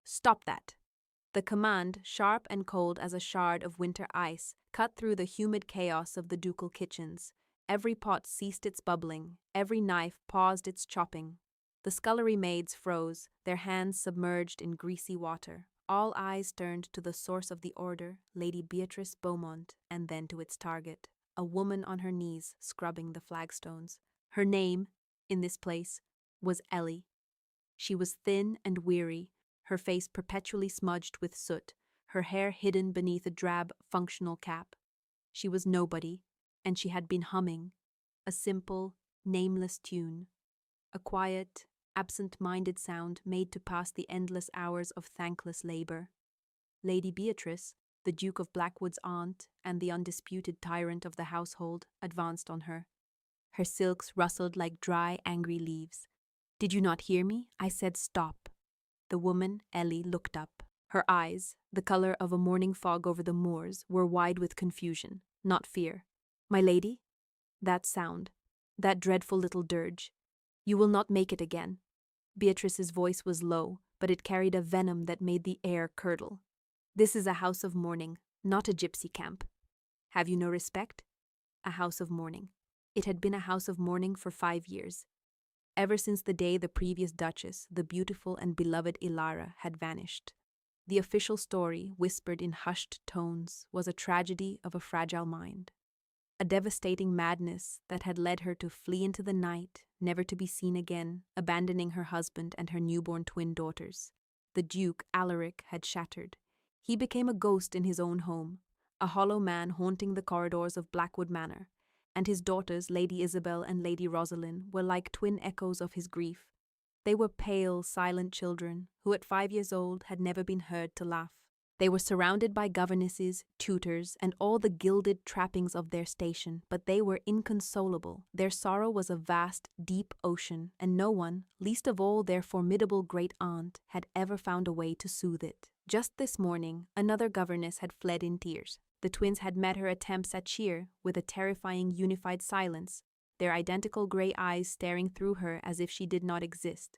Stop that! The command, sharp and cold as a shard of winter ice, cut through the humid chaos of the ducal kitchens. Every pot ceased its bubbling, every knife paused its chopping. The scullery maids froze, their hands submerged in greasy water. All eyes turned to the source of the order, Lady Beatrice Beaumont, and then to its target, a woman on her knees scrubbing the flagstones. Her name, in this place, was Ellie. She was thin and weary, her face perpetually smudged with soot, her hair hidden beneath a drab, functional cap. She was nobody, and she had been humming a simple, nameless tune, a quiet, absent-minded sound made to pass the endless hours of thankless labor. Lady Beatrice, the Duke of Blackwood's aunt and the undisputed tyrant of the household, advanced on her. Her silks rustled like dry, angry leaves. "Did you not hear me? I said stop." The woman, Ellie, looked up. Her eyes, the color of a morning fog over the moors, were wide with confusion, not fear. "My lady?" That sound, that dreadful little dirge. "You will not make it again." Beatrice's voice was low, but it carried a venom that made the air curdle. "This is a house of mourning, not a gypsy camp. Have you no respect?" A house of mourning. It had been a house of mourning for 5 years. Ever since the day the previous Duchess, the beautiful and beloved Ilara, had vanished. The official story, whispered in hushed tones, was a tragedy of a fragile mind. A devastating madness that had led her to flee into the night, never to be seen again, abandoning her husband and her newborn twin daughters. The Duke, Alaric, had shattered. He became a ghost in his own home, a hollow man haunting the corridors of Blackwood Manor, and his daughters, Lady Isabel and Lady Rosalind, were like twin echoes of his grief. They were pale, silent children who at 5 years old had never been heard to laugh. They were surrounded by governesses, tutors, and all the gilded trappings of their station, but they were inconsolable. Their sorrow was a vast, deep ocean, and no one, least of all their formidable great-aunt, had ever found a way to soothe it. Just this morning, another governess had fled in tears. The twins had met her attempts at cheer with a terrifying unified silence, their identical grey eyes staring through her as if she did not exist.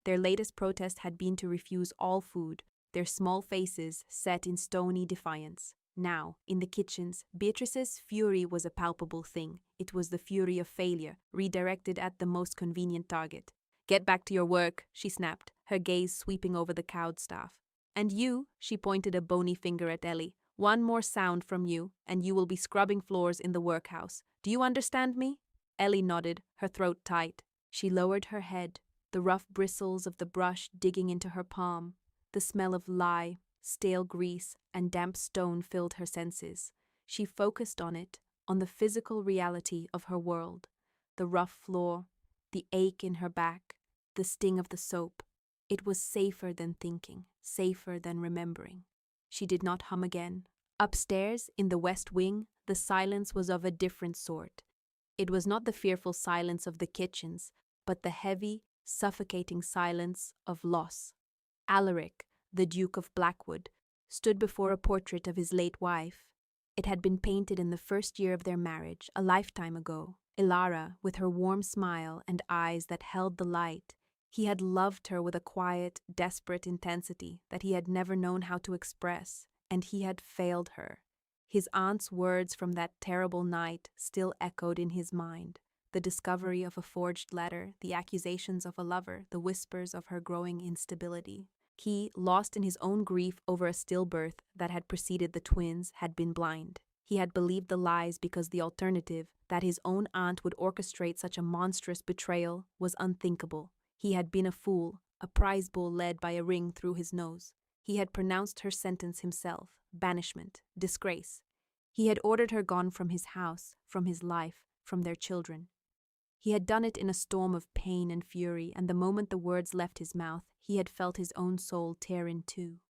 Their latest protest had been to refuse all food, their small faces set in stony defiance. Now, in the kitchens, Beatrice's fury was a palpable thing. It was the fury of failure, redirected at the most convenient target. "Get back to your work," she snapped, her gaze sweeping over the cowed staff. "And you," she pointed a bony finger at Ellie, "one more sound from you, and you will be scrubbing floors in the workhouse. Do you understand me?" Ellie nodded, her throat tight. She lowered her head, the rough bristles of the brush digging into her palm. The smell of lye, stale grease, and damp stone filled her senses. She focused on it, on the physical reality of her world. The rough floor, the ache in her back, the sting of the soap. It was safer than thinking, safer than remembering. She did not hum again. Upstairs, in the west wing, the silence was of a different sort. It was not the fearful silence of the kitchens, but the heavy, suffocating silence of loss. Alaric, the Duke of Blackwood, stood before a portrait of his late wife. It had been painted in the first year of their marriage, a lifetime ago. Ilara, with her warm smile and eyes that held the light. He had loved her with a quiet, desperate intensity that he had never known how to express, and he had failed her. His aunt's words from that terrible night still echoed in his mind. The discovery of a forged letter, the accusations of a lover, the whispers of her growing instability. He, lost in his own grief over a stillbirth that had preceded the twins, had been blind. He had believed the lies because the alternative, that his own aunt would orchestrate such a monstrous betrayal, was unthinkable. He had been a fool, a prize bull led by a ring through his nose. He had pronounced her sentence himself, banishment, disgrace. He had ordered her gone from his house, from his life, from their children. He had done it in a storm of pain and fury, and the moment the words left his mouth, he had felt his own soul tear in two.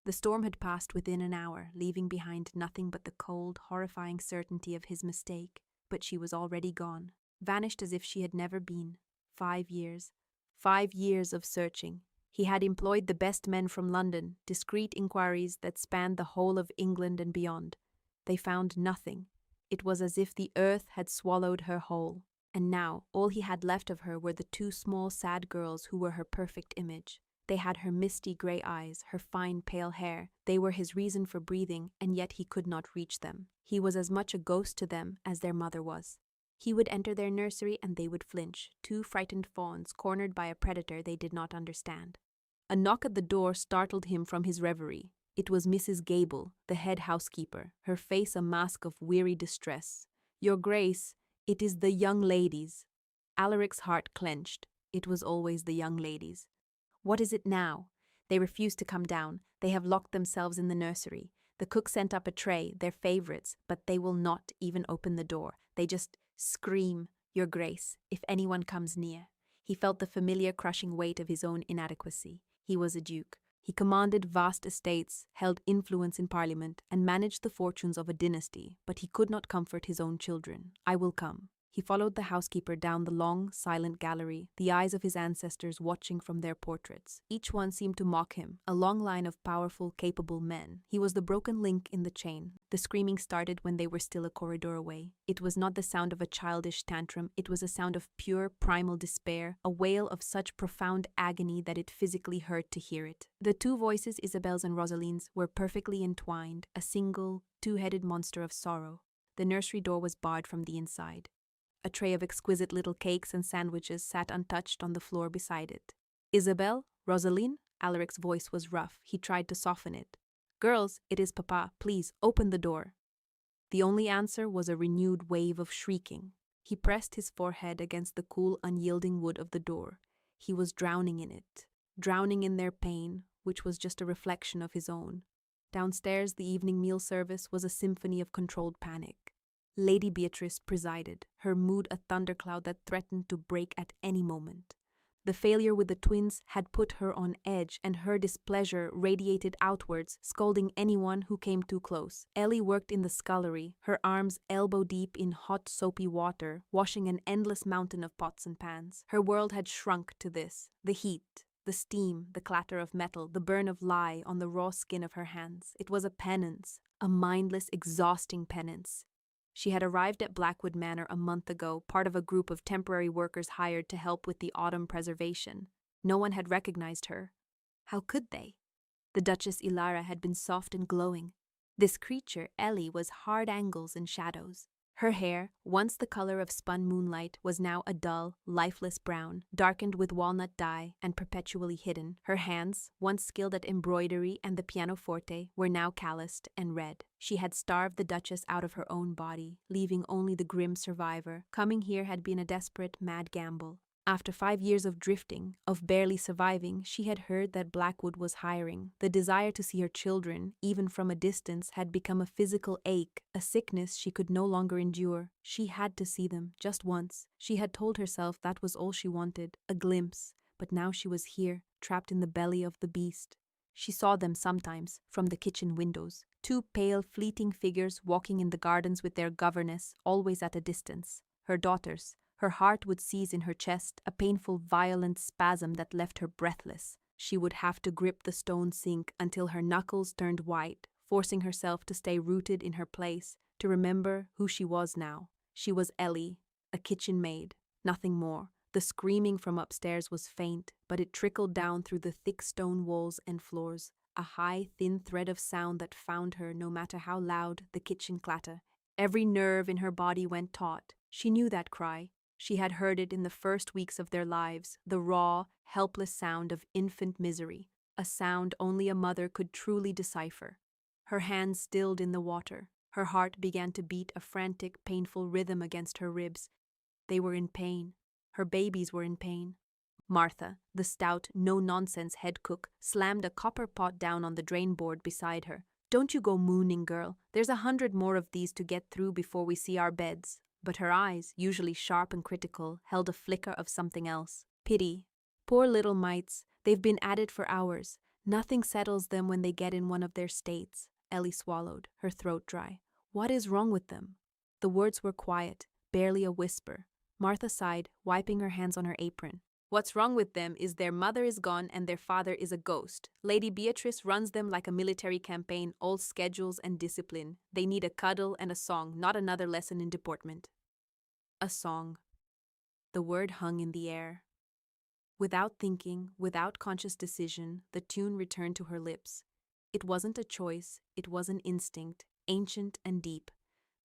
The storm had passed within an hour, leaving behind nothing but the cold, horrifying certainty of his mistake, but she was already gone, vanished as if she had never been. 5 years. 5 years of searching. He had employed the best men from London, discreet inquiries that spanned the whole of England and beyond. They found nothing. It was as if the earth had swallowed her whole. And now, all he had left of her were the 2 small, sad girls who were her perfect image. They had her misty gray eyes, her fine pale hair. They were his reason for breathing, and yet he could not reach them. He was as much a ghost to them as their mother was. He would enter their nursery and they would flinch, two frightened fawns cornered by a predator they did not understand. A knock at the door startled him from his reverie. It was Mrs. Gable, the head housekeeper, her face a mask of weary distress. "Your Grace, it is the young ladies." Alaric's heart clenched. It was always the young ladies. "What is it now?" "They refuse to come down. They have locked themselves in the nursery. The cook sent up a tray, their favorites, but they will not even open the door. They just scream, 'Your Grace,' if anyone comes near." He felt the familiar crushing weight of his own inadequacy. He was a duke. He commanded vast estates, held influence in parliament, and managed the fortunes of a dynasty, but he could not comfort his own children. "I will come." He followed the housekeeper down the long, silent gallery, the eyes of his ancestors watching from their portraits. Each one seemed to mock him, a long line of powerful, capable men. He was the broken link in the chain. The screaming started when they were still a corridor away. It was not the sound of a childish tantrum, it was a sound of pure, primal despair, a wail of such profound agony that it physically hurt to hear it. The two voices, Isabel's and Rosaline's, were perfectly entwined, a single, two-headed monster of sorrow. The nursery door was barred from the inside. A tray of exquisite little cakes and sandwiches sat untouched on the floor beside it. "Isabel? Rosaline?" Alaric's voice was rough. He tried to soften it. "Girls, it is Papa. Please, open the door." The only answer was a renewed wave of shrieking. He pressed his forehead against the cool, unyielding wood of the door. He was drowning in it, drowning in their pain, which was just a reflection of his own. Downstairs, the evening meal service was a symphony of controlled panic. Lady Beatrice presided, her mood a thundercloud that threatened to break at any moment. The failure with the twins had put her on edge, and her displeasure radiated outwards, scolding anyone who came too close. Ellie worked in the scullery, her arms elbow-deep in hot, soapy water, washing an endless mountain of pots and pans. Her world had shrunk to this: the heat, the steam, the clatter of metal, the burn of lye on the raw skin of her hands. It was a penance, a mindless, exhausting penance. She had arrived at Blackwood Manor a month ago, part of a group of temporary workers hired to help with the autumn preservation. No one had recognized her. How could they? The Duchess Ilara had been soft and glowing. This creature, Ellie, was hard angles and shadows. Her hair, once the color of spun moonlight, was now a dull, lifeless brown, darkened with walnut dye and perpetually hidden. Her hands, once skilled at embroidery and the pianoforte, were now calloused and red. She had starved the Duchess out of her own body, leaving only the grim survivor. Coming here had been a desperate, mad gamble. After 5 years of drifting, of barely surviving, she had heard that Blackwood was hiring. The desire to see her children, even from a distance, had become a physical ache, a sickness she could no longer endure. She had to see them, just once. She had told herself that was all she wanted, a glimpse. But now she was here, trapped in the belly of the beast. She saw them sometimes, from the kitchen windows. Two pale, fleeting figures walking in the gardens with their governess, always at a distance. Her daughters. Her heart would seize in her chest, a painful, violent spasm that left her breathless. She would have to grip the stone sink until her knuckles turned white, forcing herself to stay rooted in her place, to remember who she was now. She was Ellie, a kitchen maid, nothing more. The screaming from upstairs was faint, but it trickled down through the thick stone walls and floors, a high, thin thread of sound that found her no matter how loud the kitchen clatter. Every nerve in her body went taut. She knew that cry. She had heard it in the first weeks of their lives, the raw, helpless sound of infant misery, a sound only a mother could truly decipher. Her hands stilled in the water. Her heart began to beat a frantic, painful rhythm against her ribs. They were in pain. Her babies were in pain. Martha, the stout, no-nonsense head cook, slammed a copper pot down on the drain board beside her. "Don't you go mooning, girl. There's 100 more of these to get through before we see our beds." But her eyes, usually sharp and critical, held a flicker of something else. Pity. Poor little mites, they've been at it for hours. Nothing settles them when they get in one of their states. Ellie swallowed, her throat dry. What is wrong with them? The words were quiet, barely a whisper. Martha sighed, wiping her hands on her apron. What's wrong with them is their mother is gone and their father is a ghost. Lady Beatrice runs them like a military campaign, all schedules and discipline. They need a cuddle and a song, not another lesson in deportment. A song. The word hung in the air. Without thinking, without conscious decision, the tune returned to her lips. It wasn't a choice, it was an instinct, ancient and deep.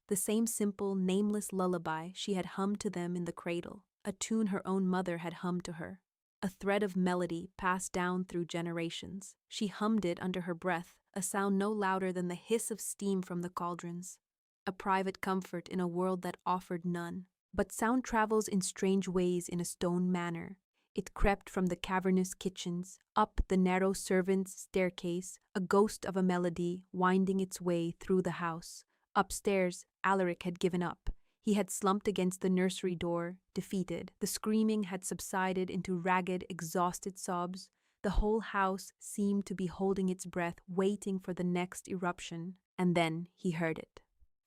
The same simple, nameless lullaby she had hummed to them in the cradle, a tune her own mother had hummed to her. A thread of melody passed down through generations. She hummed it under her breath, a sound no louder than the hiss of steam from the cauldrons. A private comfort in a world that offered none. But sound travels in strange ways in a stone manner. It crept from the cavernous kitchens, up the narrow servants' staircase, a ghost of a melody winding its way through the house. Upstairs, Alaric had given up. He had slumped against the nursery door, defeated. The screaming had subsided into ragged, exhausted sobs. The whole house seemed to be holding its breath, waiting for the next eruption. And then he heard it.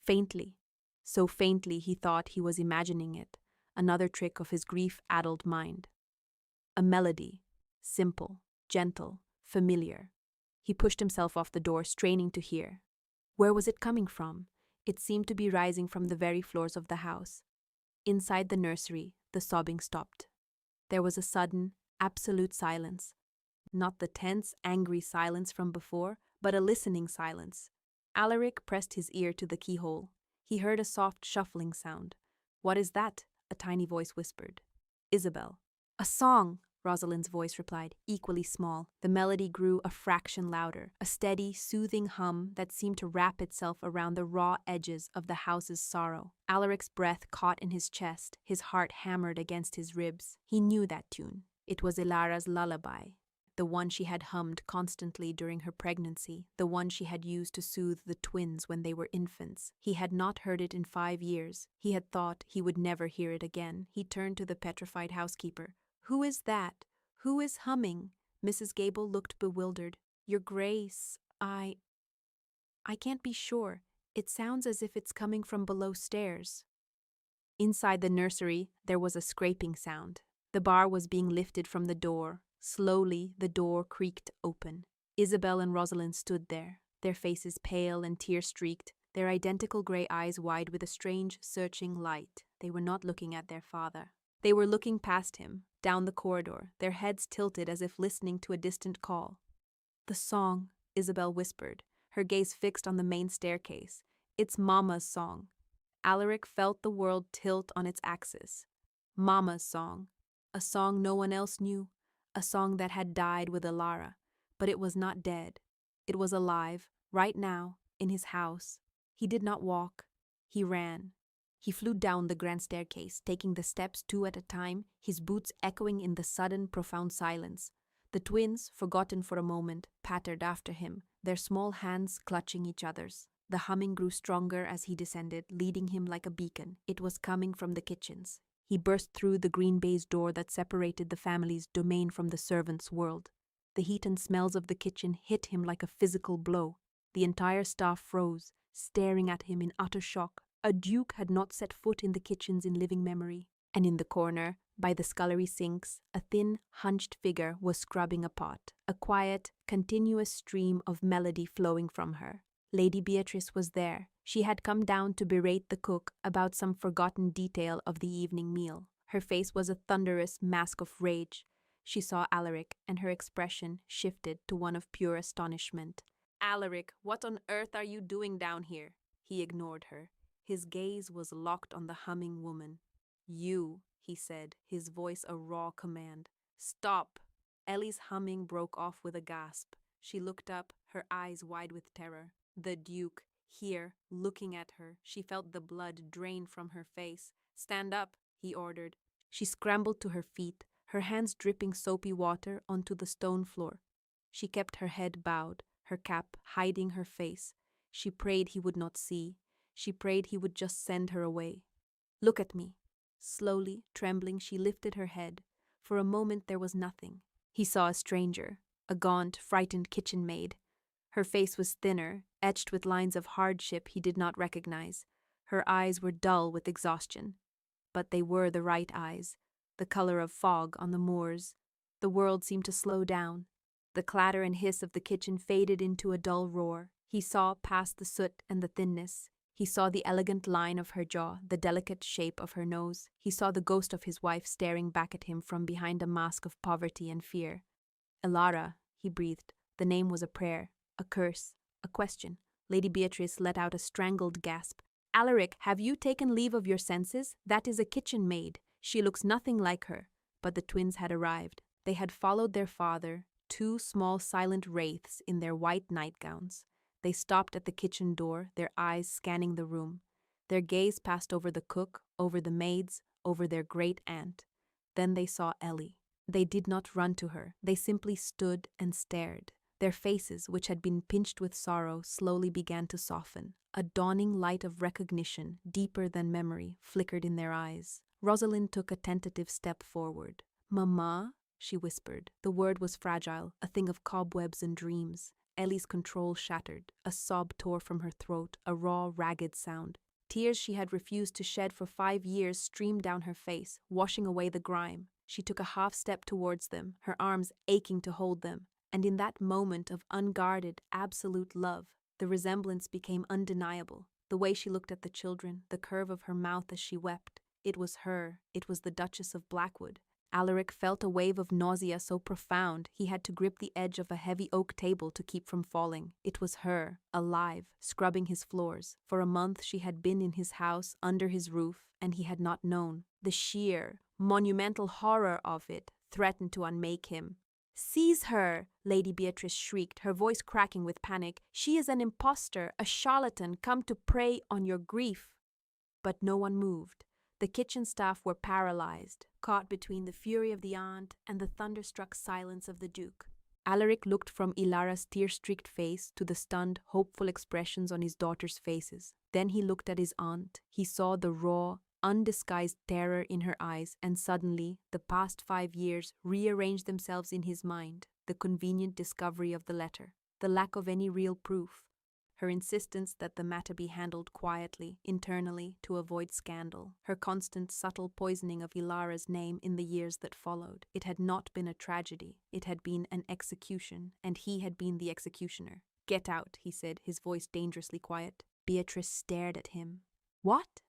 Faintly. So faintly he thought he was imagining it. Another trick of his grief-addled mind. A melody. Simple, gentle, familiar. He pushed himself off the door, straining to hear. Where was it coming from? It seemed to be rising from the very floors of the house. Inside the nursery, the sobbing stopped. There was a sudden, absolute silence. Not the tense, angry silence from before, but a listening silence. Alaric pressed his ear to the keyhole. He heard a soft shuffling sound. "What is that?" a tiny voice whispered. "Isabel." "A song," Rosalind's voice replied, equally small. The melody grew a fraction louder, a steady, soothing hum that seemed to wrap itself around the raw edges of the house's sorrow. Alaric's breath caught in his chest, his heart hammered against his ribs. He knew that tune. It was Ilara's lullaby, the one she had hummed constantly during her pregnancy, the one she had used to soothe the twins when they were infants. He had not heard it in 5 years. He had thought he would never hear it again. He turned to the petrified housekeeper. "Who is that? Who is humming?" Mrs. Gable looked bewildered. "Your Grace, I can't be sure. It sounds as if it's coming from below stairs." Inside the nursery, there was a scraping sound. The bar was being lifted from the door. Slowly, the door creaked open. Isabel and Rosalind stood there, their faces pale and tear-streaked, their identical gray eyes wide with a strange, searching light. They were not looking at their father. They were looking past him, down the corridor, their heads tilted as if listening to a distant call. "The song," Isabel whispered, her gaze fixed on the main staircase. "It's Mama's song." Alaric felt the world tilt on its axis. Mama's song. A song no one else knew. A song that had died with Ilara. But it was not dead. It was alive, right now, in his house. He did not walk. He ran. He flew down the grand staircase, taking the steps 2 at a time, his boots echoing in the sudden, profound silence. The twins, forgotten for a moment, pattered after him, their small hands clutching each other's. The humming grew stronger as he descended, leading him like a beacon. It was coming from the kitchens. He burst through the green baize door that separated the family's domain from the servants' world. The heat and smells of the kitchen hit him like a physical blow. The entire staff froze, staring at him in utter shock. A duke had not set foot in the kitchens in living memory. And in the corner, by the scullery sinks, a thin, hunched figure was scrubbing a pot, a quiet, continuous stream of melody flowing from her. Lady Beatrice was there. She had come down to berate the cook about some forgotten detail of the evening meal. Her face was a thunderous mask of rage. She saw Alaric, and her expression shifted to one of pure astonishment. "Alaric, what on earth are you doing down here?" He ignored her. His gaze was locked on the humming woman. "You," he said, his voice a raw command. "Stop!" Ellie's humming broke off with a gasp. She looked up, her eyes wide with terror. The Duke, here, looking at her. She felt the blood drain from her face. "Stand up," he ordered. She scrambled to her feet, her hands dripping soapy water onto the stone floor. She kept her head bowed, her cap hiding her face. She prayed he would not see. She prayed he would just send her away. "Look at me." Slowly, trembling, she lifted her head. For a moment there was nothing. He saw a stranger, a gaunt, frightened kitchen maid. Her face was thinner, etched with lines of hardship he did not recognize. Her eyes were dull with exhaustion. But they were the right eyes, the color of fog on the moors. The world seemed to slow down. The clatter and hiss of the kitchen faded into a dull roar. He saw past the soot and the thinness. He saw the elegant line of her jaw, the delicate shape of her nose. He saw the ghost of his wife staring back at him from behind a mask of poverty and fear. Elara, he breathed. The name was a prayer, a curse, a question. Lady Beatrice let out a strangled gasp. Alaric, have you taken leave of your senses? That is a kitchen maid. She looks nothing like her. But the twins had arrived. They had followed their father, two small silent wraiths in their white nightgowns. They stopped at the kitchen door, their eyes scanning the room. Their gaze passed over the cook, over the maids, over their great aunt. Then they saw Ellie. They did not run to her. They simply stood and stared. Their faces, which had been pinched with sorrow, slowly began to soften. A dawning light of recognition, deeper than memory, flickered in their eyes. Rosalind took a tentative step forward. "Mama?" she whispered. The word was fragile, a thing of cobwebs and dreams. Ellie's control shattered. A sob tore from her throat, a raw, ragged sound. Tears she had refused to shed for 5 years streamed down her face, washing away the grime. She took a half step towards them, her arms aching to hold them. And in that moment of unguarded, absolute love, the resemblance became undeniable. The way she looked at the children, the curve of her mouth as she wept. It was her. It was the Duchess of Blackwood. Alaric felt a wave of nausea so profound he had to grip the edge of a heavy oak table to keep from falling. It was her, alive, scrubbing his floors. For a month she had been in his house, under his roof, and he had not known. The sheer, monumental horror of it threatened to unmake him. "Seize her!" Lady Beatrice shrieked, her voice cracking with panic. "She is an impostor, a charlatan, come to prey on your grief." But no one moved. The kitchen staff were paralyzed, caught between the fury of the aunt and the thunderstruck silence of the Duke. Alaric looked from Ilara's tear-streaked face to the stunned, hopeful expressions on his daughters' faces. Then he looked at his aunt. He saw the raw, undisguised terror in her eyes, and suddenly the past 5 years rearranged themselves in his mind. The convenient discovery of the letter, the lack of any real proof, her insistence that the matter be handled quietly, internally, to avoid scandal, her constant subtle poisoning of Ilara's name in the years that followed. It had not been a tragedy, it had been an execution, and he had been the executioner. "Get out," he said, his voice dangerously quiet. Beatrice stared at him. "What?"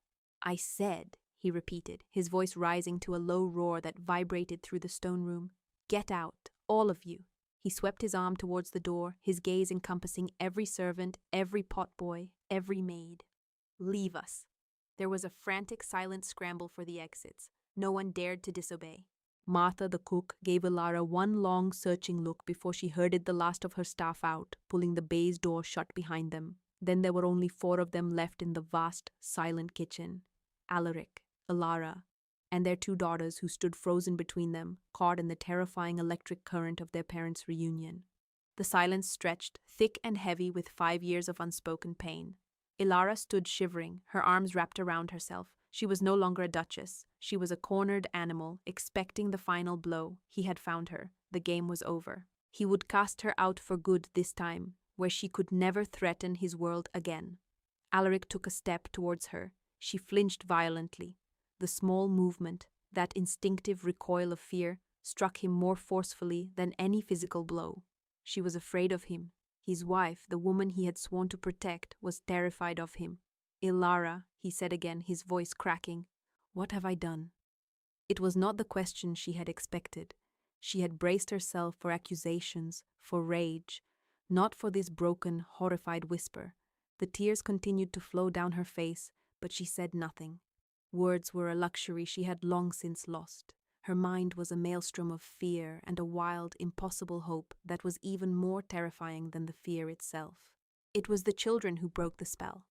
"I said," he repeated, his voice rising to a low roar that vibrated through the stone room. "Get out, all of you." He swept his arm towards the door, his gaze encompassing every servant, every potboy, every maid. "Leave us." There was a frantic, silent scramble for the exits. No one dared to disobey. Martha, the cook, gave Ilara one long, searching look before she herded the last of her staff out, pulling the baize door shut behind them. Then there were only 4 of them left in the vast, silent kitchen. Alaric, Ilara, and their 2 daughters who stood frozen between them, caught in the terrifying electric current of their parents' reunion. The silence stretched, thick and heavy with 5 years of unspoken pain. Ilara stood shivering, her arms wrapped around herself. She was no longer a duchess. She was a cornered animal, expecting the final blow. He had found her. The game was over. He would cast her out for good this time, where she could never threaten his world again. Alaric took a step towards her. She flinched violently. The small movement, that instinctive recoil of fear, struck him more forcefully than any physical blow. She was afraid of him. His wife, the woman he had sworn to protect, was terrified of him. "Ilara," he said again, his voice cracking, "what have I done?" It was not the question she had expected. She had braced herself for accusations, for rage, not for this broken, horrified whisper. The tears continued to flow down her face, but she said nothing. Words were a luxury she had long since lost. Her mind was a maelstrom of fear and a wild, impossible hope that was even more terrifying than the fear itself. It was the children who broke the spell.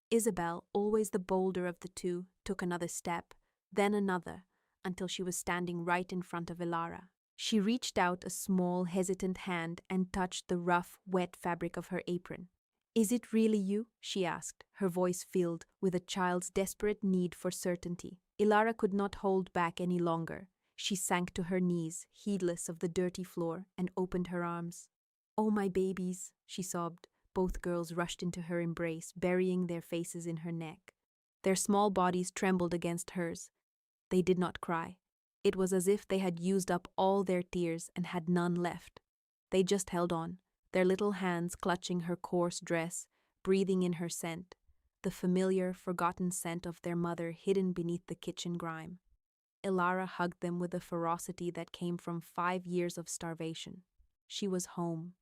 Isabel, always the bolder of the 2, took another step, then another, until she was standing right in front of Ilara. She reached out a small, hesitant hand and touched the rough, wet fabric of her apron. "Is it really you?" she asked, her voice filled with a child's desperate need for certainty. Ilara could not hold back any longer. She sank to her knees, heedless of the dirty floor, and opened her arms. "Oh, my babies," she sobbed. Both girls rushed into her embrace, burying their faces in her neck. Their small bodies trembled against hers. They did not cry. It was as if they had used up all their tears and had none left. They just held on, their little hands clutching her coarse dress, breathing in her scent. the familiar, forgotten scent of their mother hidden beneath the kitchen grime. Ilara hugged them with a ferocity that came from 5 years of starvation. She was home.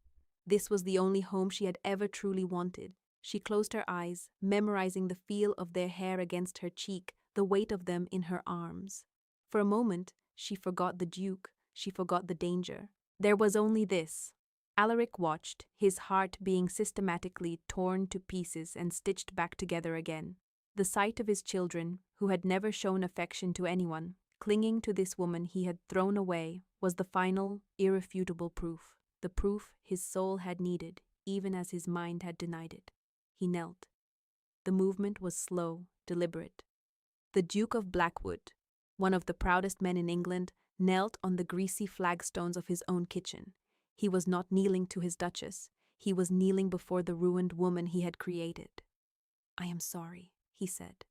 This was the only home she had ever truly wanted. She closed her eyes, memorizing the feel of their hair against her cheek, the weight of them in her arms. For a moment, she forgot the Duke, she forgot the danger. There was only this. Alaric watched, his heart being systematically torn to pieces and stitched back together again. The sight of his children, who had never shown affection to anyone, clinging to this woman he had thrown away, was the final, irrefutable proof. The proof his soul had needed, even as his mind had denied it. He knelt. The movement was slow, deliberate. The Duke of Blackwood, one of the proudest men in England, knelt on the greasy flagstones of his own kitchen. He was not kneeling to his duchess. He was kneeling before the ruined woman he had created. "I am sorry," he said.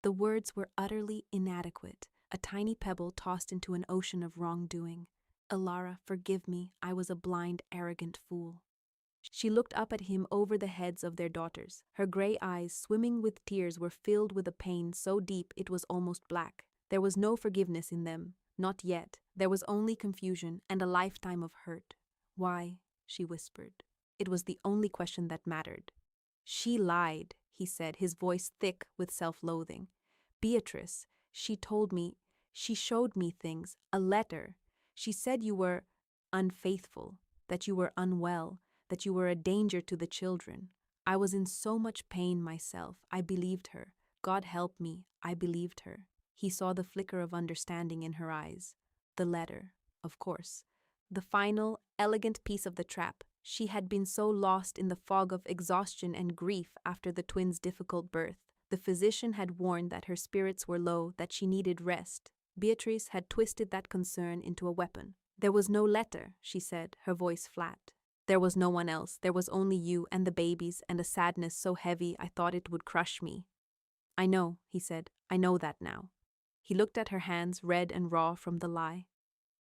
The words were utterly inadequate, a tiny pebble tossed into an ocean of wrongdoing. "Ilara, forgive me, I was a blind, arrogant fool." She looked up at him over the heads of their daughters. Her grey eyes, swimming with tears, were filled with a pain so deep it was almost black. There was no forgiveness in them, not yet. There was only confusion and a lifetime of hurt. "Why?" she whispered. It was the only question that mattered. "She lied," he said, his voice thick with self-loathing. "Beatrice, she showed me things, a letter. She said you were unfaithful, that you were unwell, that you were a danger to the children. I was in so much pain myself. I believed her. God help me, I believed her." He saw the flicker of understanding in her eyes. The letter, of course. The final, elegant piece of the trap. She had been so lost in the fog of exhaustion and grief after the twins' difficult birth. The physician had warned that her spirits were low, that she needed rest. Beatrice had twisted that concern into a weapon. "There was no letter," she said, her voice flat. "There was no one else. There was only you and the babies and a sadness so heavy I thought it would crush me." "I know," he said. "I know that now." He looked at her hands, red and raw from the lie.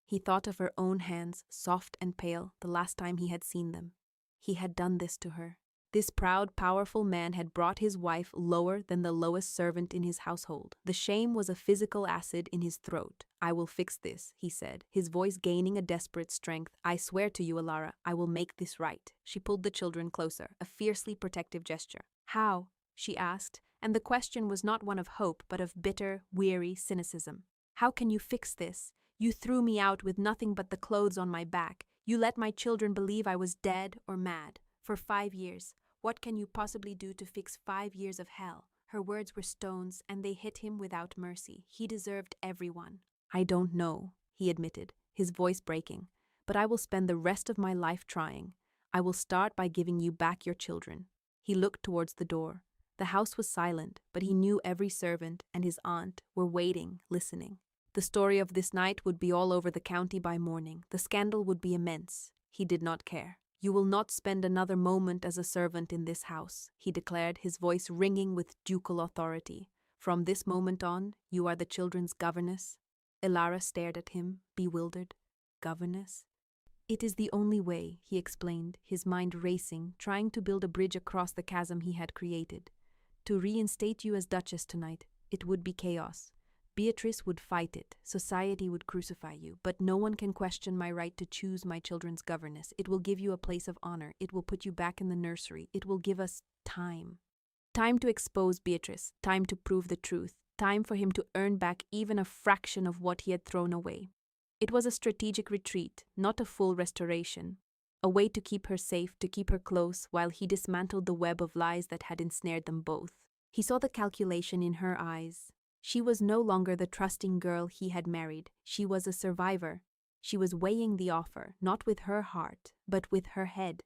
He thought of her own hands, soft and pale, the last time he had seen them. He had done this to her. This proud, powerful man had brought his wife lower than the lowest servant in his household. The shame was a physical acid in his throat. "I will fix this," he said, his voice gaining a desperate strength. "I swear to you, Ilara, I will make this right." She pulled the children closer, a fiercely protective gesture. "How?" she asked, and the question was not one of hope, but of bitter, weary cynicism. "How can you fix this? You threw me out with nothing but the clothes on my back. You let my children believe I was dead or mad. For 5 years. What can you possibly do to fix 5 years of hell?" Her words were stones, and they hit him without mercy. He deserved everyone. "I don't know," he admitted, his voice breaking. "But I will spend the rest of my life trying. I will start by giving you back your children." He looked towards the door. The house was silent, but he knew every servant and his aunt were waiting, listening. The story of this night would be all over the county by morning. The scandal would be immense. He did not care. "You will not spend another moment as a servant in this house," he declared, his voice ringing with ducal authority. "From this moment on, you are the children's governess." Ilara stared at him, bewildered. "Governess?" "It is the only way," he explained, his mind racing, trying to build a bridge across the chasm he had created. "To reinstate you as Duchess tonight, it would be chaos. Beatrice would fight it, society would crucify you, but no one can question my right to choose my children's governess. It will give you a place of honor, it will put you back in the nursery, it will give us time. Time to expose Beatrice, time to prove the truth, time for him to earn back even a fraction of what he had thrown away." It was a strategic retreat, not a full restoration. A way to keep her safe, to keep her close, while he dismantled the web of lies that had ensnared them both. He saw the calculation in her eyes. She was no longer the trusting girl he had married. She was a survivor. She was weighing the offer, not with her heart, but with her head.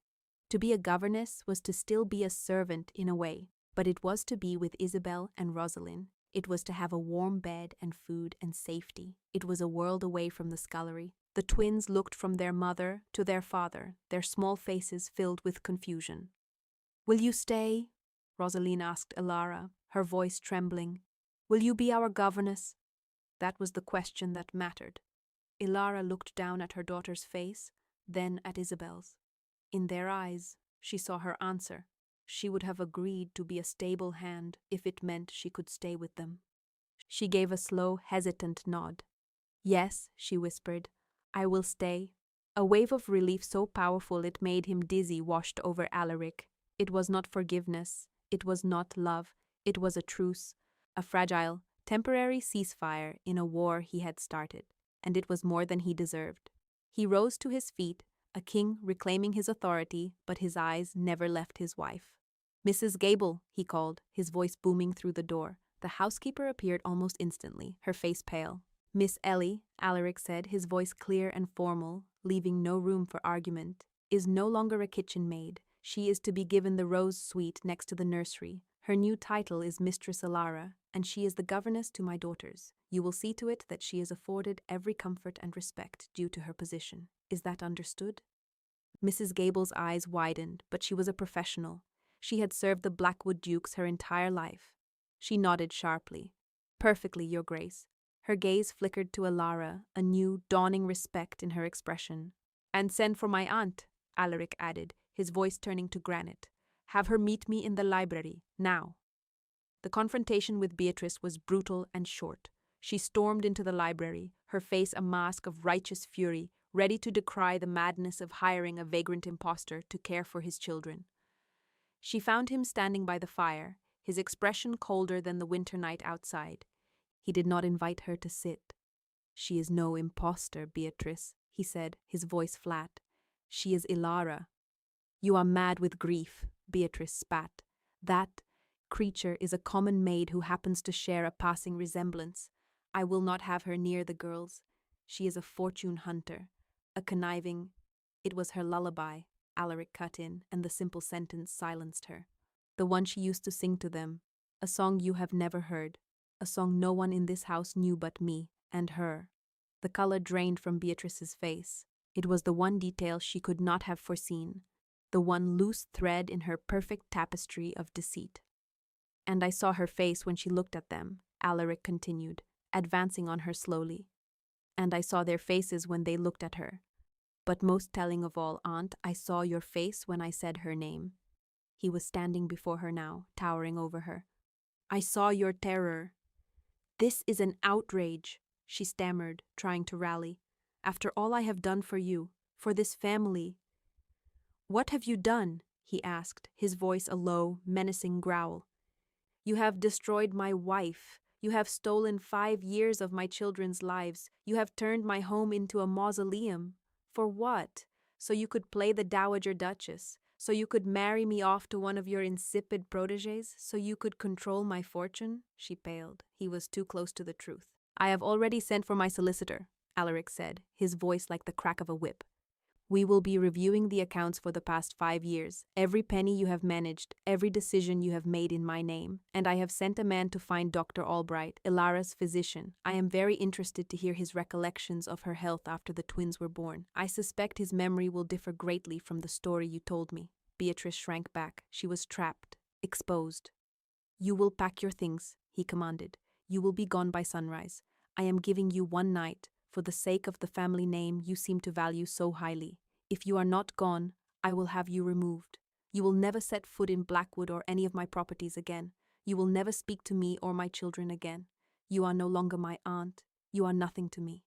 To be a governess was to still be a servant in a way, but it was to be with Isabel and Rosalind. It was to have a warm bed and food and safety. It was a world away from the scullery. The twins looked from their mother to their father, their small faces filled with confusion. "Will you stay?" Rosaline asked Ilara, her voice trembling. "Will you be our governess?" That was the question that mattered. Ilara looked down at her daughter's face, then at Isabel's. In their eyes, she saw her answer. She would have agreed to be a stable hand if it meant she could stay with them. She gave a slow, hesitant nod. Yes, she whispered, I will stay. A wave of relief so powerful it made him dizzy washed over Alaric. It was not forgiveness, it was not love, it was a truce, a fragile, temporary ceasefire in a war he had started, and it was more than he deserved. He rose to his feet, a king reclaiming his authority, but his eyes never left his wife. Mrs. Gable, he called, his voice booming through the door. The housekeeper appeared almost instantly, her face pale. Miss Ellie, Alaric said, his voice clear and formal, leaving no room for argument, is no longer a kitchen maid. She is to be given the rose suite next to the nursery. Her new title is Mistress Ilara, and she is the governess to my daughters. You will see to it that she is afforded every comfort and respect due to her position. Is that understood? Mrs. Gable's eyes widened, but she was a professional. She had served the Blackwood Dukes her entire life. She nodded sharply. Perfectly, Your Grace. Her gaze flickered to Ilara, a new, dawning respect in her expression. And send for my aunt, Alaric added, his voice turning to granite. Have her meet me in the library, now. The confrontation with Beatrice was brutal and short. She stormed into the library, her face a mask of righteous fury, ready to decry the madness of hiring a vagrant impostor to care for his children. She found him standing by the fire, his expression colder than the winter night outside. He did not invite her to sit. She is no impostor, Beatrice, he said, his voice flat. She is Ilara. You are mad with grief, Beatrice spat. That creature is a common maid who happens to share a passing resemblance. I will not have her near the girls. She is a fortune hunter, a conniving... It was her lullaby, Alaric cut in, and the simple sentence silenced her. The one she used to sing to them, a song you have never heard, a song no one in this house knew but me and her. The color drained from Beatrice's face. It was the one detail she could not have foreseen, the one loose thread in her perfect tapestry of deceit. And I saw her face when she looked at them, Alaric continued, advancing on her slowly. And I saw their faces when they looked at her. But most telling of all, Aunt, I saw your face when I said her name. He was standing before her now, towering over her. I saw your terror. This is an outrage, she stammered, trying to rally. After all I have done for you, for this family. What have you done? He asked, his voice a low, menacing growl. You have destroyed my wife. You have stolen 5 years of my children's lives. You have turned my home into a mausoleum. For what? So you could play the Dowager Duchess? So you could marry me off to one of your insipid protégés? So you could control my fortune? She paled. He was too close to the truth. I have already sent for my solicitor, Alaric said, his voice like the crack of a whip. We will be reviewing the accounts for the past 5 years, every penny you have managed, every decision you have made in my name, and I have sent a man to find Dr. Albright, Ilara's physician. I am very interested to hear his recollections of her health after the twins were born. I suspect his memory will differ greatly from the story you told me. Beatrice shrank back. She was trapped, exposed. You will pack your things, he commanded. You will be gone by sunrise. I am giving you 1 night, for the sake of the family name you seem to value so highly. If you are not gone, I will have you removed. You will never set foot in Blackwood or any of my properties again. You will never speak to me or my children again. You are no longer my aunt. You are nothing to me.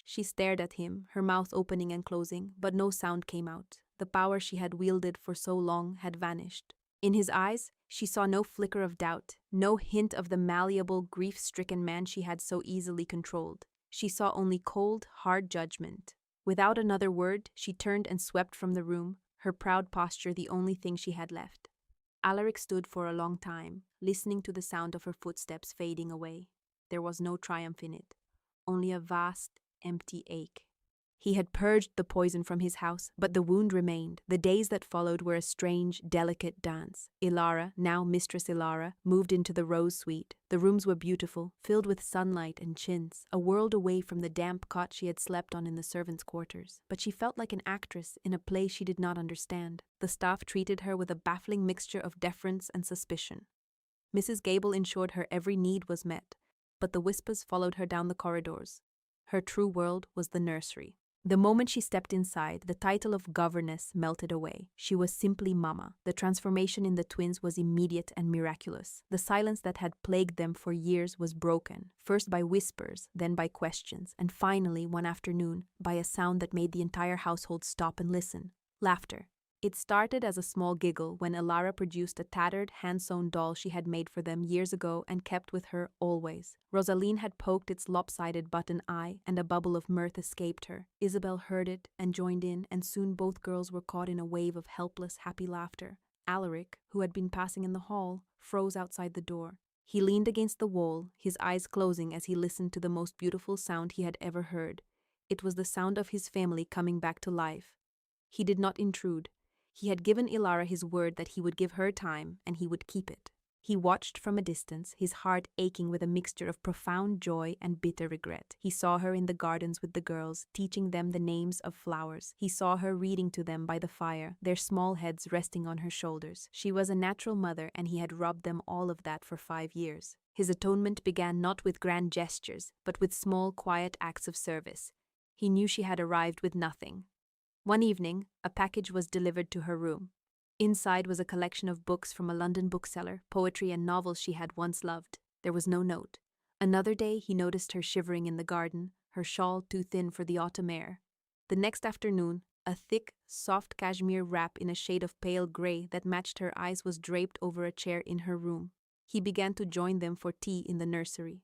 She stared at him, her mouth opening and closing, but no sound came out. The power she had wielded for so long had vanished. In his eyes, she saw no flicker of doubt, no hint of the malleable, grief-stricken man she had so easily controlled. She saw only cold, hard judgment. Without another word, she turned and swept from the room, her proud posture the only thing she had left. Alaric stood for a long time, listening to the sound of her footsteps fading away. There was no triumph in it, only a vast, empty ache. He had purged the poison from his house, but the wound remained. The days that followed were a strange, delicate dance. Ilara, now Mistress Ilara, moved into the rose suite. The rooms were beautiful, filled with sunlight and chintz, a world away from the damp cot she had slept on in the servants' quarters. But she felt like an actress in a play she did not understand. The staff treated her with a baffling mixture of deference and suspicion. Mrs. Gable ensured her every need was met, but the whispers followed her down the corridors. Her true world was the nursery. The moment she stepped inside, the title of governess melted away. She was simply Mama. The transformation in the twins was immediate and miraculous. The silence that had plagued them for years was broken, first by whispers, then by questions, and finally, one afternoon, by a sound that made the entire household stop and listen. Laughter. It started as a small giggle when Elara produced a tattered, hand-sewn doll she had made for them years ago and kept with her always. Rosaline had poked its lopsided button eye, and a bubble of mirth escaped her. Isabel heard it and joined in, and soon both girls were caught in a wave of helpless, happy laughter. Alaric, who had been passing in the hall, froze outside the door. He leaned against the wall, his eyes closing as he listened to the most beautiful sound he had ever heard. It was the sound of his family coming back to life. He did not intrude. He had given Elara his word that he would give her time, and he would keep it. He watched from a distance, his heart aching with a mixture of profound joy and bitter regret. He saw her in the gardens with the girls, teaching them the names of flowers. He saw her reading to them by the fire, their small heads resting on her shoulders. She was a natural mother, and he had robbed them all of that for 5 years. His atonement began not with grand gestures, but with small, quiet acts of service. He knew she had arrived with nothing. One evening, a package was delivered to her room. Inside was a collection of books from a London bookseller, poetry and novels she had once loved. There was no note. Another day, he noticed her shivering in the garden, her shawl too thin for the autumn air. The next afternoon, a thick, soft cashmere wrap in a shade of pale grey that matched her eyes was draped over a chair in her room. He began to join them for tea in the nursery.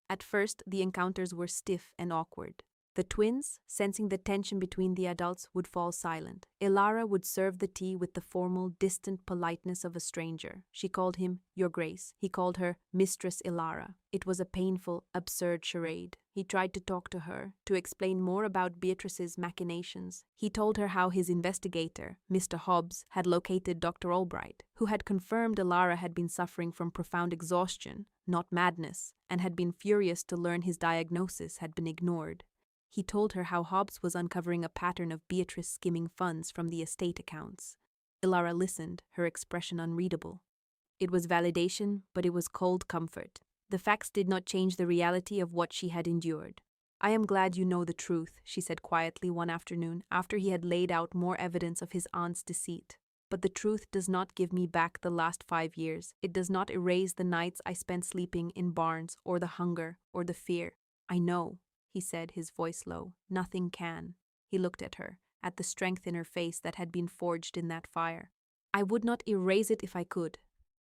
At first, the encounters were stiff and awkward. The twins, sensing the tension between the adults, would fall silent. Elara would serve the tea with the formal, distant politeness of a stranger. She called him Your Grace. He called her Mistress Elara. It was a painful, absurd charade. He tried to talk to her, to explain more about Beatrice's machinations. He told her how his investigator, Mr. Hobbs, had located Dr. Albright, who had confirmed Elara had been suffering from profound exhaustion, not madness, and had been furious to learn his diagnosis had been ignored. He told her how Hobbs was uncovering a pattern of Beatrice skimming funds from the estate accounts. Elara listened, her expression unreadable. It was validation, but it was cold comfort. The facts did not change the reality of what she had endured. I am glad you know the truth, she said quietly one afternoon, after he had laid out more evidence of his aunt's deceit. But the truth does not give me back the last 5 years. It does not erase the nights I spent sleeping in barns, or the hunger, or the fear. I know, he said, his voice low. Nothing can. He looked at her, at the strength in her face that had been forged in that fire. I would not erase it if I could.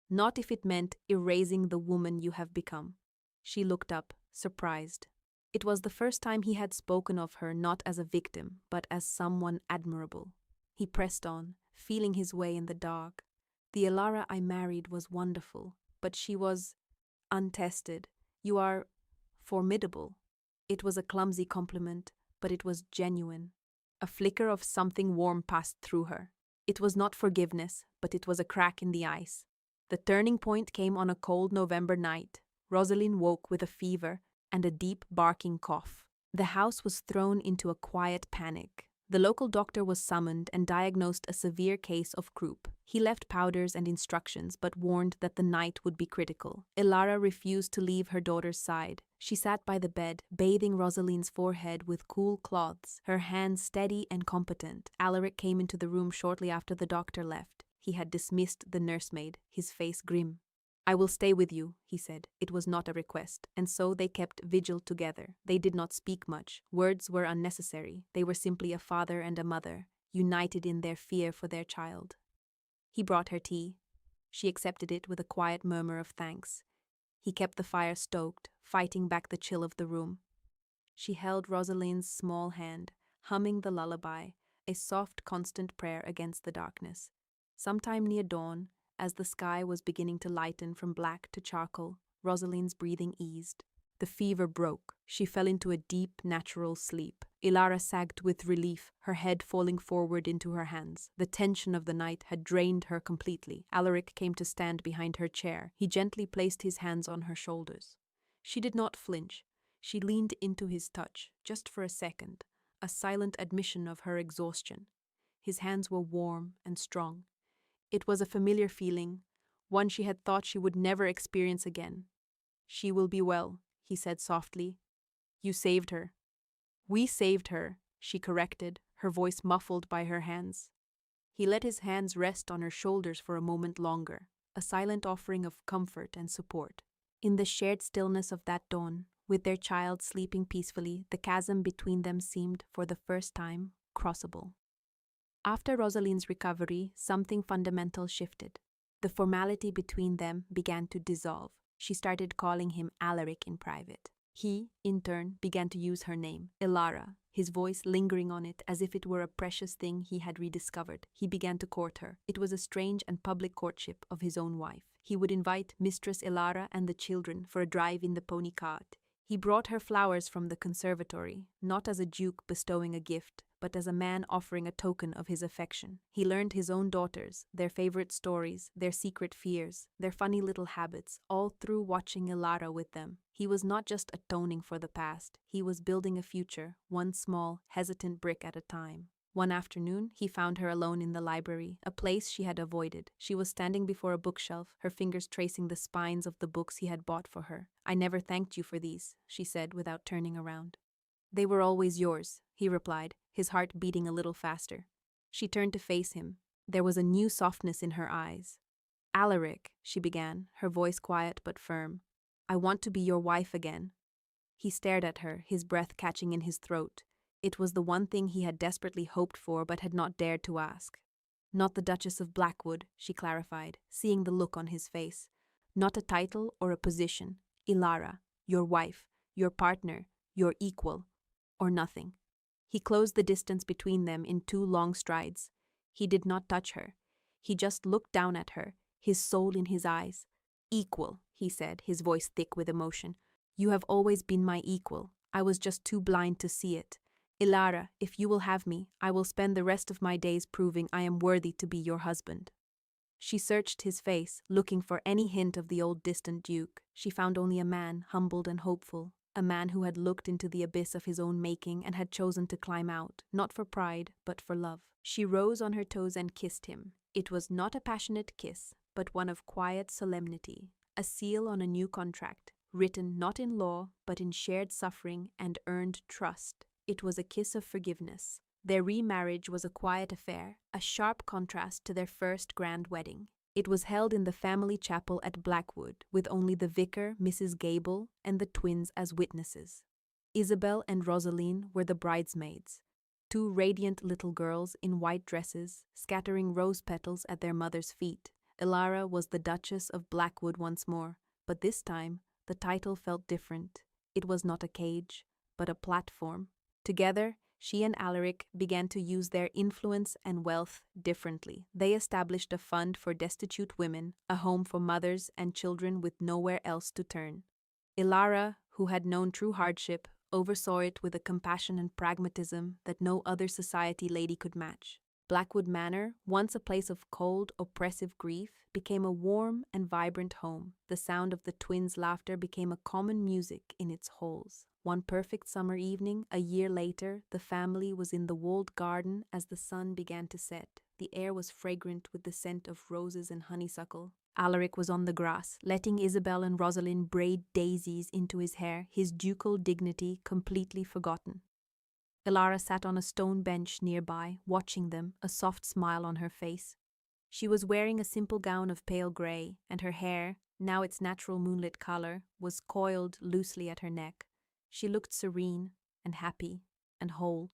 Not if it meant erasing the woman you have become. She looked up, surprised. It was the first time he had spoken of her not as a victim, but as someone admirable. He pressed on, feeling his way in the dark. The Elara I married was wonderful, but she was untested. You are formidable. It was a clumsy compliment, but it was genuine. A flicker of something warm passed through her. It was not forgiveness, but it was a crack in the ice. The turning point came on a cold November night. Rosaline woke with a fever and a deep barking cough. The house was thrown into a quiet panic. The local doctor was summoned and diagnosed a severe case of croup. He left powders and instructions, but warned that the night would be critical. Elara refused to leave her daughter's side. She sat by the bed, bathing Rosaline's forehead with cool cloths, her hands steady and competent. Alaric came into the room shortly after the doctor left. He had dismissed the nursemaid, his face grim. I will stay with you, he said. It was not a request, and so they kept vigil together. They did not speak much. Words were unnecessary. They were simply a father and a mother, united in their fear for their child. He brought her tea. She accepted it with a quiet murmur of thanks. He kept the fire stoked, fighting back the chill of the room. She held Rosaline's small hand, humming the lullaby, a soft, constant prayer against the darkness. Sometime near dawn, as the sky was beginning to lighten from black to charcoal, Rosaline's breathing eased. The fever broke. She fell into a deep, natural sleep. Elara sagged with relief, her head falling forward into her hands. The tension of the night had drained her completely. Alaric came to stand behind her chair. He gently placed his hands on her shoulders. She did not flinch. She leaned into his touch, just for a second, a silent admission of her exhaustion. His hands were warm and strong. It was a familiar feeling, one she had thought she would never experience again. She will be well, he said softly. You saved her. We saved her, she corrected, her voice muffled by her hands. He let his hands rest on her shoulders for a moment longer, a silent offering of comfort and support. In the shared stillness of that dawn, with their child sleeping peacefully, the chasm between them seemed, for the first time, crossable. After Rosalind's recovery, something fundamental shifted. The formality between them began to dissolve. She started calling him Alaric in private. He, in turn, began to use her name, Ilara, his voice lingering on it as if it were a precious thing he had rediscovered. He began to court her. It was a strange and public courtship of his own wife. He would invite Mistress Ilara and the children for a drive in the pony cart. He brought her flowers from the conservatory, not as a duke bestowing a gift, but as a man offering a token of his affection. He learned his own daughters, their favorite stories, their secret fears, their funny little habits, all through watching Ilara with them. He was not just atoning for the past, he was building a future, one small, hesitant brick at a time. One afternoon, he found her alone in the library, a place she had avoided. She was standing before a bookshelf, her fingers tracing the spines of the books he had bought for her. "I never thanked you for these," she said without turning around. "They were always yours," he replied, his heart beating a little faster. She turned to face him. There was a new softness in her eyes. "Alaric," she began, her voice quiet but firm, "I want to be your wife again." He stared at her, his breath catching in his throat. It was the one thing he had desperately hoped for but had not dared to ask. "Not the Duchess of Blackwood," she clarified, seeing the look on his face. "Not a title or a position. Ilara, your wife, your partner, your equal, or nothing." He closed the distance between them in 2 long strides. He did not touch her. He just looked down at her, his soul in his eyes. "Equal," he said, his voice thick with emotion. "You have always been my equal. I was just too blind to see it. Ilara, if you will have me, I will spend the rest of my days proving I am worthy to be your husband." She searched his face, looking for any hint of the old distant duke. She found only a man, humbled and hopeful, a man who had looked into the abyss of his own making and had chosen to climb out, not for pride, but for love. She rose on her toes and kissed him. It was not a passionate kiss, but one of quiet solemnity, a seal on a new contract, written not in law, but in shared suffering and earned trust. It was a kiss of forgiveness. Their remarriage was a quiet affair, a sharp contrast to their first grand wedding. It was held in the family chapel at Blackwood, with only the vicar, Mrs. Gable, and the twins as witnesses. Isabel and Rosaline were the bridesmaids, 2 radiant little girls in white dresses, scattering rose petals at their mother's feet. Ilara was the Duchess of Blackwood once more, but this time the title felt different. It was not a cage, but a platform. Together, she and Alaric began to use their influence and wealth differently. They established a fund for destitute women, a home for mothers and children with nowhere else to turn. Ilara, who had known true hardship, oversaw it with a compassion and pragmatism that no other society lady could match. Blackwood Manor, once a place of cold, oppressive grief, became a warm and vibrant home. The sound of the twins' laughter became a common music in its halls. One perfect summer evening, a year later, the family was in the walled garden as the sun began to set. The air was fragrant with the scent of roses and honeysuckle. Alaric was on the grass, letting Isabel and Rosaline braid daisies into his hair, his ducal dignity completely forgotten. Ilara sat on a stone bench nearby, watching them, a soft smile on her face. She was wearing a simple gown of pale grey, and her hair, now its natural moonlit color, was coiled loosely at her neck. She looked serene and happy and whole.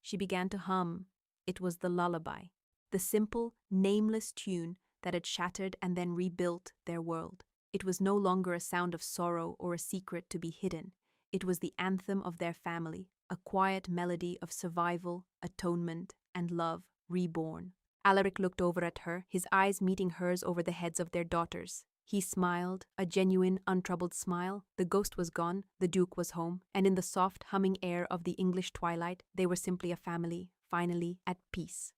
She began to hum. It was the lullaby, the simple, nameless tune that had shattered and then rebuilt their world. It was no longer a sound of sorrow or a secret to be hidden. It was the anthem of their family, a quiet melody of survival, atonement, and love reborn. Alaric looked over at her, his eyes meeting hers over the heads of their daughters. He smiled, a genuine, untroubled smile. The ghost was gone, the Duke was home, and in the soft, humming air of the English twilight, they were simply a family, finally at peace.